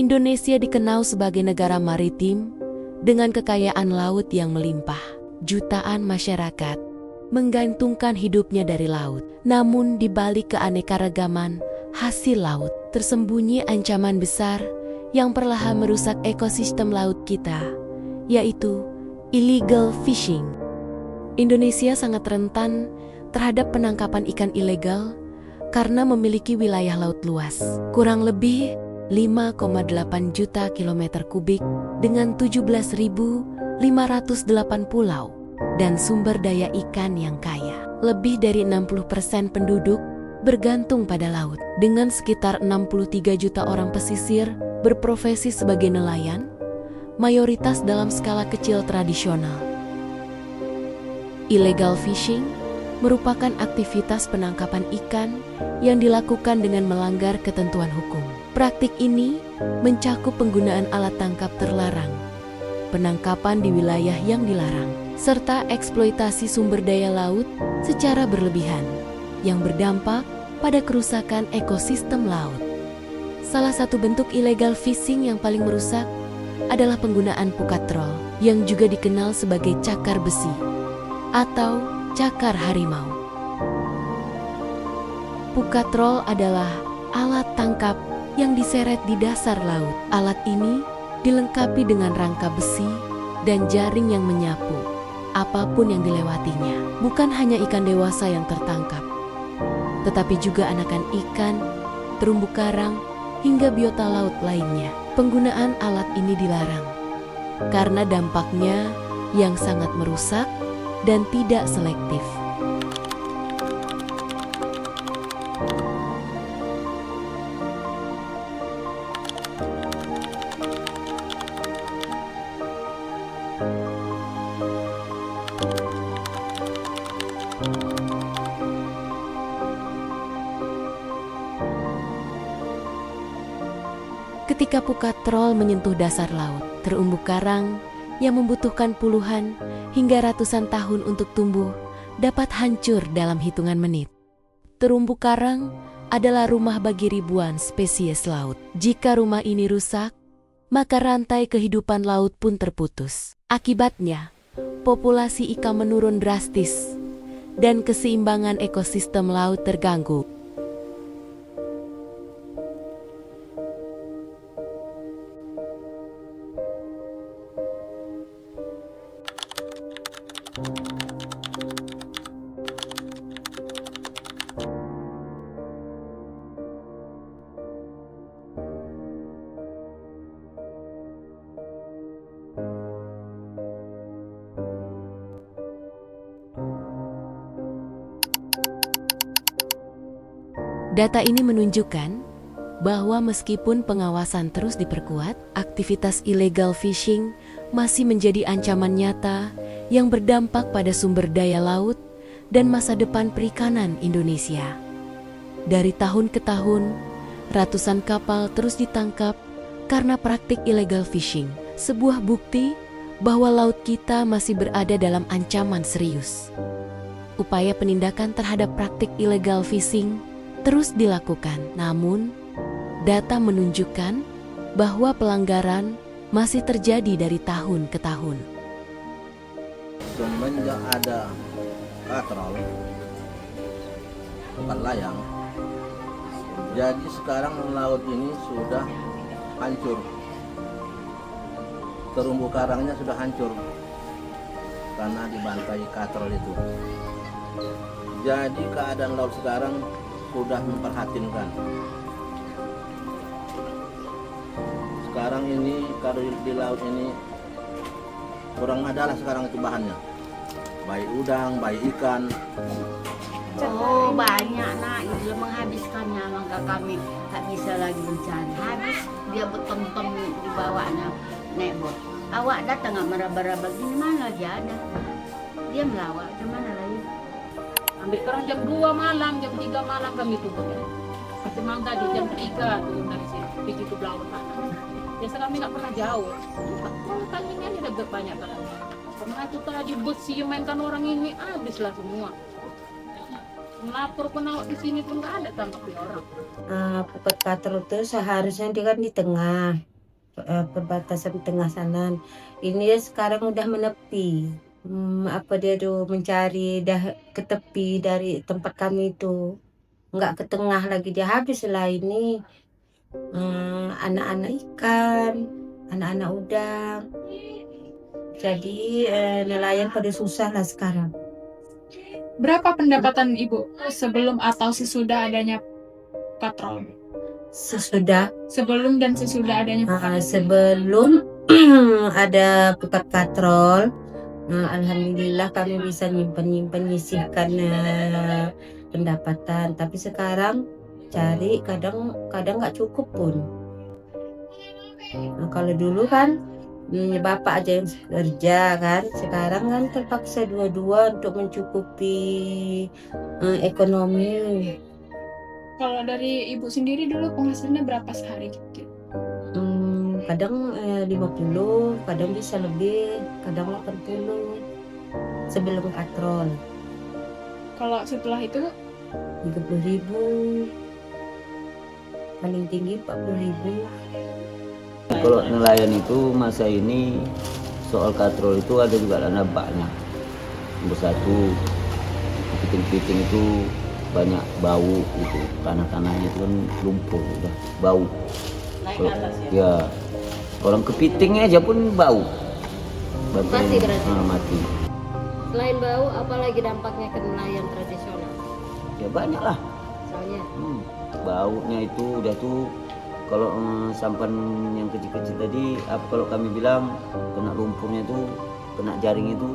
Indonesia dikenal sebagai negara maritim dengan kekayaan laut yang melimpah. Jutaan masyarakat menggantungkan hidupnya dari laut. Namun di balik keanekaragaman hasil laut, tersembunyi ancaman besar yang perlahan merusak ekosistem laut kita, yaitu illegal fishing. Indonesia sangat rentan terhadap penangkapan ikan ilegal karena memiliki wilayah laut luas, kurang lebih 5,8 juta kilometer kubik dengan 17.508 pulau dan sumber daya ikan yang kaya. Lebih dari 60% penduduk bergantung pada laut, dengan sekitar 63 juta orang pesisir berprofesi sebagai nelayan, mayoritas dalam skala kecil tradisional. Illegal fishing merupakan aktivitas penangkapan ikan yang dilakukan dengan melanggar ketentuan hukum. Praktik ini mencakup penggunaan alat tangkap terlarang, penangkapan di wilayah yang dilarang, serta eksploitasi sumber daya laut secara berlebihan yang berdampak pada kerusakan ekosistem laut. Salah satu bentuk illegal fishing yang paling merusak adalah penggunaan pukat troll yang juga dikenal sebagai cakar besi atau cakar harimau. Pukat troll adalah alat tangkap yang diseret di dasar laut. Alat ini dilengkapi dengan rangka besi dan jaring yang menyapu apapun yang dilewatinya. Bukan hanya ikan dewasa yang tertangkap, tetapi juga anakan ikan, terumbu karang, hingga biota laut lainnya. Penggunaan alat ini dilarang karena dampaknya yang sangat merusak dan tidak selektif. Ketika pukat troll menyentuh dasar laut, terumbu karang yang membutuhkan puluhan hingga ratusan tahun untuk tumbuh dapat hancur dalam hitungan menit. Terumbu karang adalah rumah bagi ribuan spesies laut. Jika rumah ini rusak, maka rantai kehidupan laut pun terputus. Akibatnya, populasi ikan menurun drastis dan keseimbangan ekosistem laut terganggu. Data ini menunjukkan bahwa meskipun pengawasan terus diperkuat, aktivitas illegal fishing masih menjadi ancaman nyata yang berdampak pada sumber daya laut dan masa depan perikanan Indonesia. Dari tahun ke tahun, ratusan kapal terus ditangkap karena praktik illegal fishing, sebuah bukti bahwa laut kita masih berada dalam ancaman serius. Upaya penindakan terhadap praktik illegal fishing terus dilakukan, namun data menunjukkan bahwa pelanggaran masih terjadi dari tahun ke tahun. Semenjak ada patrol bukan layang, jadi sekarang laut ini sudah hancur. Terumbu karangnya sudah hancur karena dibantai katrol itu. Jadi keadaan laut sekarang sudah memprihatinkan. Sekarang ini kalau di laut ini kurang adalah sekarang itu bahannya, baik udang, baik ikan. Oh banyak nak, dia menghabiskannya, maka kami tak bisa lagi mencari. Habis dia beton-beton dibawanya naik bot. Awak datang nggak meraba-raba gini, mana lagi ada? Dia melawak, kemana lagi? Ambil kerang jam 2 malam, jam 3 malam kami tunggu. Memang tadi jam 3 turun dari sini, pergi ke belakang sana. Biasa kami nggak pernah jauh. Kali ini ada banyak banget. Pernah itu tadi bus sih mainkan orang ini, habislah semua. Melapor pun awak di sini pun nggak ada tangkap orang. Pukat katrol itu seharusnya dia kan di tengah. perbatasan tengah sana. Ini dia sekarang udah menepi. Dia tuh mencari dah ke tepi dari tempat kami itu, nggak ke tengah lagi, dia habis lah ini anak-anak ikan, anak-anak udang. Jadi nelayan pada susah lah sekarang. Berapa pendapatan Ibu sebelum atau sesudah adanya katrol? Sebelum dan sesudah adanya sebelum ada pukat katrol, alhamdulillah kami bisa nyimpen nyisihkan pendapatan. Tapi sekarang cari kadang nggak cukup pun. Kalau dulu kan bapak aja yang kerja kan, sekarang kan terpaksa dua-dua untuk mencukupi ekonomi. Kalau dari Ibu sendiri dulu penghasilannya berapa sehari? Kadang 50, kadang bisa lebih, kadang 80 sebelum katrol. Kalau setelah itu 30.000, paling tinggi 40.000. Kalau nelayan itu masa ini soal katrol itu ada juga dana banyak. Nomor satu, kepiting-kepiting itu banyak bau gitu, tanah-tanahnya itu kan lumpur udah bau. Ya orang kepitingnya aja pun bau. Mati berarti. Mati. Selain bau, apalagi dampaknya ke nelayan tradisional? Ya banyak lah. Soalnya baunya itu udah tuh kalau sampan yang kecil-kecil tadi, kalau kami bilang kena lumpurnya tuh, kena jaring itu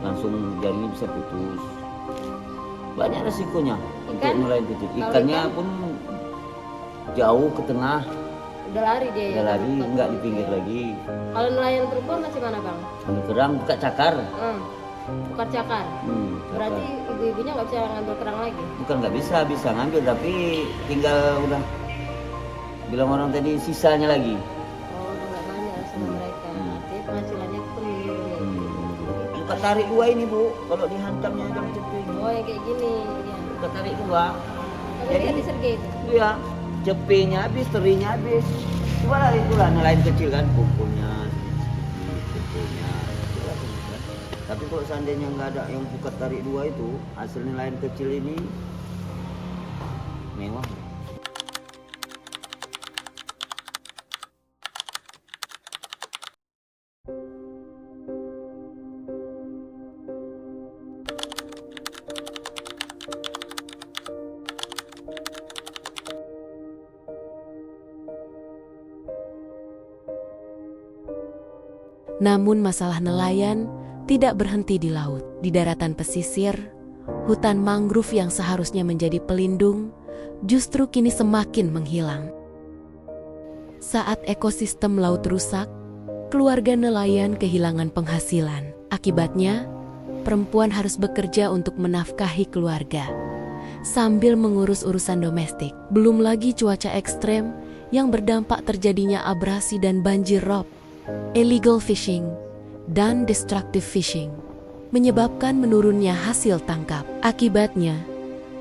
langsung jaringnya bisa putus. Banyak resikonya untuk nelayan kecil. Ikannya pun jauh ke tengah. udah lari dia ya? Udah lari, nggak di pinggir lagi. Kalau nelayan perempuan masih mana bang? Ambil kerang, buka cakar. Bukan cakar. Berarti ibu-ibunya nggak bisa ngambil kerang lagi? Bukan nggak bisa, bisa ngambil, tapi tinggal udah bilang orang tadi sisanya lagi. Oh, udah nggak banyak sama mereka. Artinya penghasilannya pun menurun ya? Buka tarik dua ini bu, kalau dihantamnya jam ceping. Oh, yang kayak gini ya. Buka tarik dua. Tapi dia disergit. Iya, cepingnya habis, terinya habis. Coba lah itulah nelayan kecil kan, kumpulnya, kumpulnya. Tapi kalau seandainya nggak ada yang buka tarik dua itu, hasil nelayan kecil ini mewah. Namun masalah nelayan tidak berhenti di laut. Di daratan pesisir, hutan mangrove yang seharusnya menjadi pelindung justru kini semakin menghilang. Saat ekosistem laut rusak, keluarga nelayan kehilangan penghasilan. Akibatnya, perempuan harus bekerja untuk menafkahi keluarga sambil mengurus urusan domestik. Belum lagi cuaca ekstrem yang berdampak terjadinya abrasi dan banjir rob, illegal fishing, dan destructive fishing, menyebabkan menurunnya hasil tangkap. Akibatnya,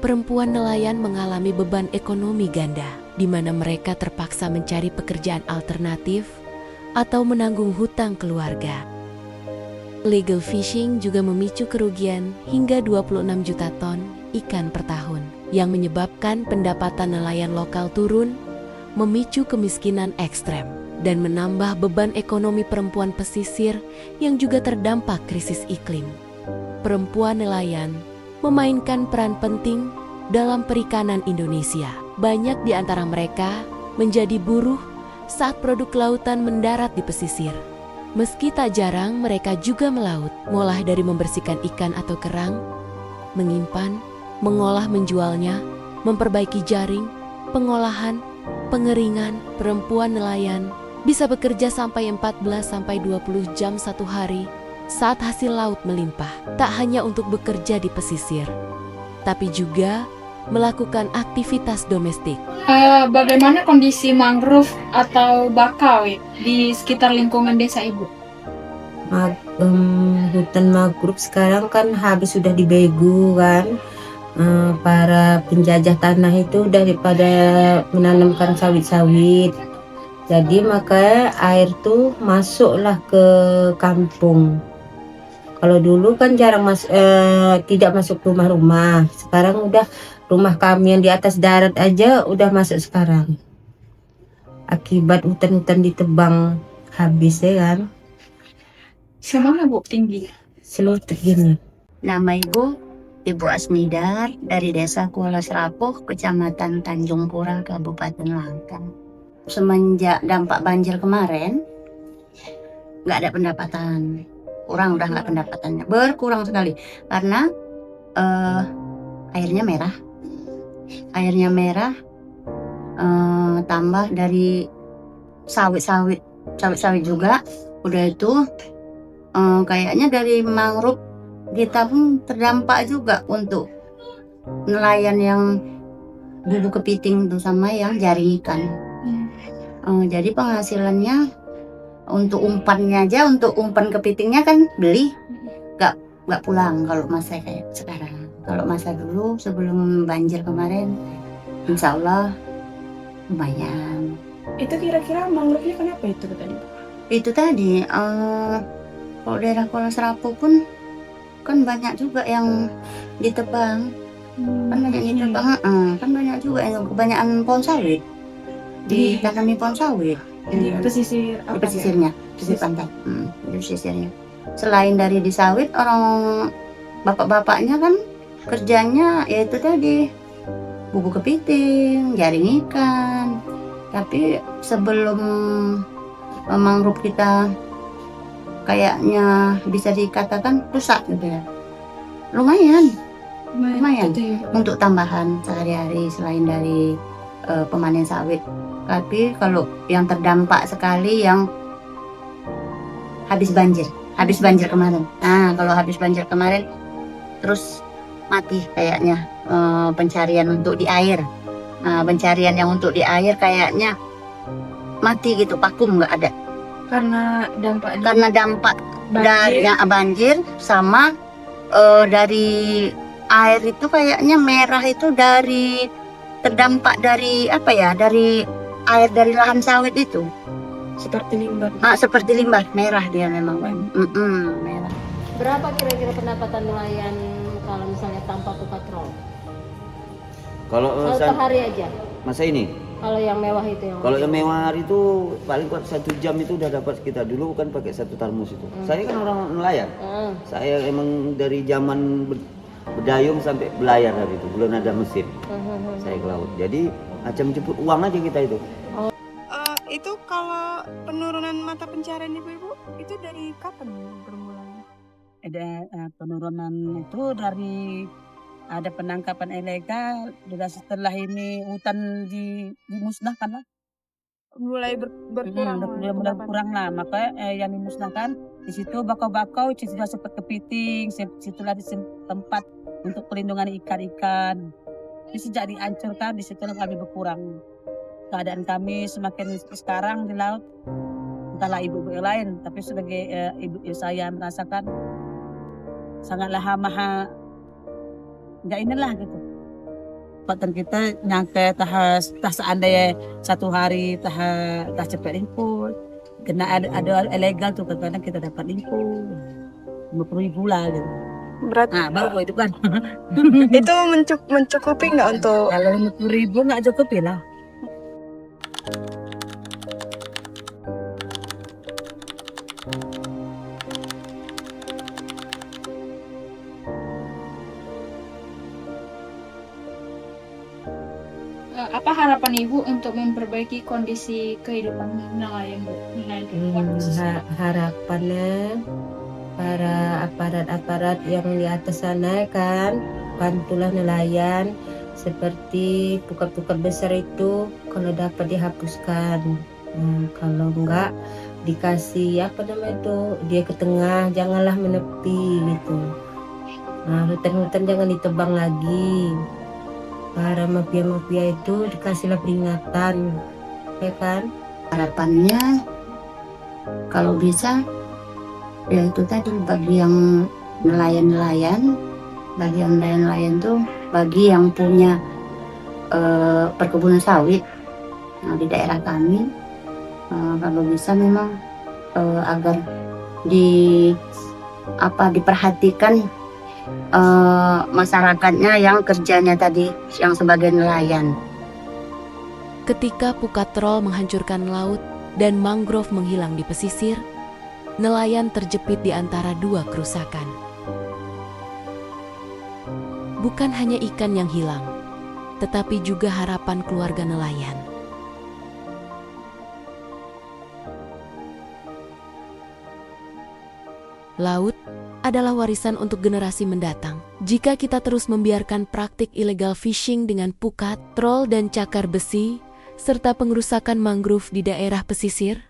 perempuan nelayan mengalami beban ekonomi ganda, di mana mereka terpaksa mencari pekerjaan alternatif atau menanggung hutang keluarga. Illegal fishing juga memicu kerugian hingga 26 juta ton ikan per tahun, yang menyebabkan pendapatan nelayan lokal turun, memicu kemiskinan ekstrem, dan menambah beban ekonomi perempuan pesisir yang juga terdampak krisis iklim. Perempuan nelayan memainkan peran penting dalam perikanan Indonesia. Banyak di antara mereka menjadi buruh saat produk lautan mendarat di pesisir. Meski tak jarang mereka juga melaut, mulai dari membersihkan ikan atau kerang, menyimpan, mengolah, menjualnya, memperbaiki jaring, pengolahan, pengeringan. Perempuan nelayan bisa bekerja sampai 14-20 jam satu hari saat hasil laut melimpah. Tak hanya untuk bekerja di pesisir, tapi juga melakukan aktivitas domestik. Bagaimana kondisi mangrove atau bakau di sekitar lingkungan desa Ibu? Hutan mangrove sekarang kan habis, sudah dibegu kan. Para penjajah tanah itu daripada menanamkan sawit-sawit, Jadi maka air tuh masuklah ke kampung. Kalau dulu kan tidak masuk rumah-rumah. Sekarang udah rumah kami yang di atas darat aja udah masuk sekarang. Akibat hutan-hutan ditebang habis ya kan. Semana Bu tinggi? Selutut gini. Nama Ibu Asmidar dari Desa Kuala Serapuh, Kecamatan Tanjung Pura, Kabupaten Langkat. Semenjak dampak banjir kemarin, nggak ada pendapatan. Udah nggak pendapatannya, berkurang sekali karena airnya merah, tambah dari sawit juga. Udah itu kayaknya dari mangrove kita pun terdampak juga untuk nelayan yang bubu kepiting itu sama yang jaring ikan. Jadi penghasilannya untuk umpannya aja, untuk umpan kepitingnya kan beli, nggak pulang kalau masa kayak sekarang. Kalau masa dulu sebelum banjir kemarin, insya Allah lumayan. Itu kira-kira mangrove-nya kenapa itu tadi? Itu tadi kalau daerah Kuala Serapuh pun kan banyak juga yang ditebang, kan banyak juga yang kebanyakan pohon sawit, ditanami pohon sawit. Di pesisir Di pesisirnya, pesisir pantai, di pesisirnya. Selain dari di sawit, orang bapak-bapaknya kan kerjanya yaitu tadi bubu kepiting, jaring ikan. Tapi sebelum mangrove kita kayaknya bisa dikatakan rusak gitu ya, lumayan gitu ya. untuk tambahan sehari-hari selain dari pemanen sawit. Tapi kalau yang terdampak sekali yang habis banjir kemarin. Nah, kalau habis banjir kemarin terus mati kayaknya pencarian untuk di air. Nah, pencarian yang untuk di air kayaknya mati gitu, vakum, nggak ada. Karena dampak Dari banjir sama dari air itu kayaknya merah itu dari terdampak dari apa ya, dari air dari lahan sawit itu. seperti limbah. Seperti limbah, merah dia memang. Merah. Berapa kira-kira pendapatan nelayan kalau misalnya tanpa patrol? Kalau Per hari aja. masa ini, Kalau yang mewah itu yang. kalau yang mewah itu paling kuat 1 jam itu udah dapat kita. Dulu kan pakai 1 termos itu. Saya kan orang nelayan. Saya emang dari zaman berdayung sampai belayar hari itu, belum ada mesin. Saya ke laut. Jadi macam jemput uang aja kita itu. Itu kalau penurunan mata pencarian ibu-ibu itu dari kapan bermulanya? Ada penurunan itu dari ada penangkapan ilegal, juga setelah ini hutan dimusnahkan lah. Mulai berkurang. Mulai berkurang lah, maka yang dimusnahkan di situ bakau-bakau, itu sudah seperti kepiting, situlah di tempat untuk perlindungan ikan-ikan. Jadi sejak dihancurkan di situ kami berkurang. Keadaan kami semakin sekarang di laut, entahlah ibu-ibu yang lain, tapi sebagai ibu saya merasakan sangatlah maha nggak inilah gitu. Tempatan kita nyangka tah seandainya 1 hari tah cepat limpul, kena ada ilegal tuh kadang kita dapat limpul 50.000 lah gitu. Berat. Nah baru itu kan. Itu mencukupi nggak untuk? Kalau 50.000 nggak cukup ya lah. Apa harapan Ibu untuk memperbaiki kondisi kehidupan nelayan, Bu? Harapannya para aparat-aparat yang di atas sana kan, bantulah nelayan seperti pukat-pukat besar itu kalau dapat dihapuskan. Kalau enggak dikasih apa namanya itu, dia ke tengah, janganlah menepi gitu. Nah, hutan-hutan jangan ditebang lagi. Para mafia-mafia itu dikasihlah peringatan, ya kan? Harapannya kalau bisa ya itu tadi bagi yang nelayan-nelayan tuh, bagi yang punya perkebunan sawit di daerah kami Kalau bisa memang agar diperhatikan masyarakatnya yang kerjanya tadi yang sebagai nelayan. Ketika Pukatrol menghancurkan laut dan mangrove menghilang di pesisir, nelayan terjepit di antara dua kerusakan. Bukan hanya ikan yang hilang, tetapi juga harapan keluarga nelayan. Laut adalah warisan untuk generasi mendatang. Jika kita terus membiarkan praktik illegal fishing dengan pukat, trol dan cakar besi, serta pengerusakan mangrove di daerah pesisir,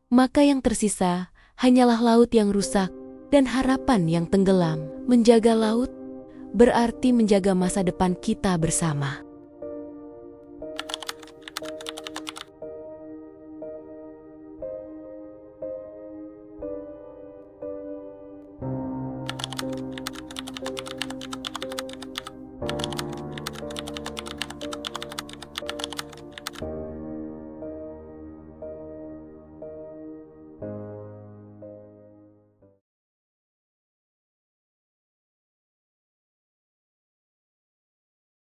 maka yang tersisa hanyalah laut yang rusak dan harapan yang tenggelam. Menjaga laut berarti menjaga masa depan kita bersama.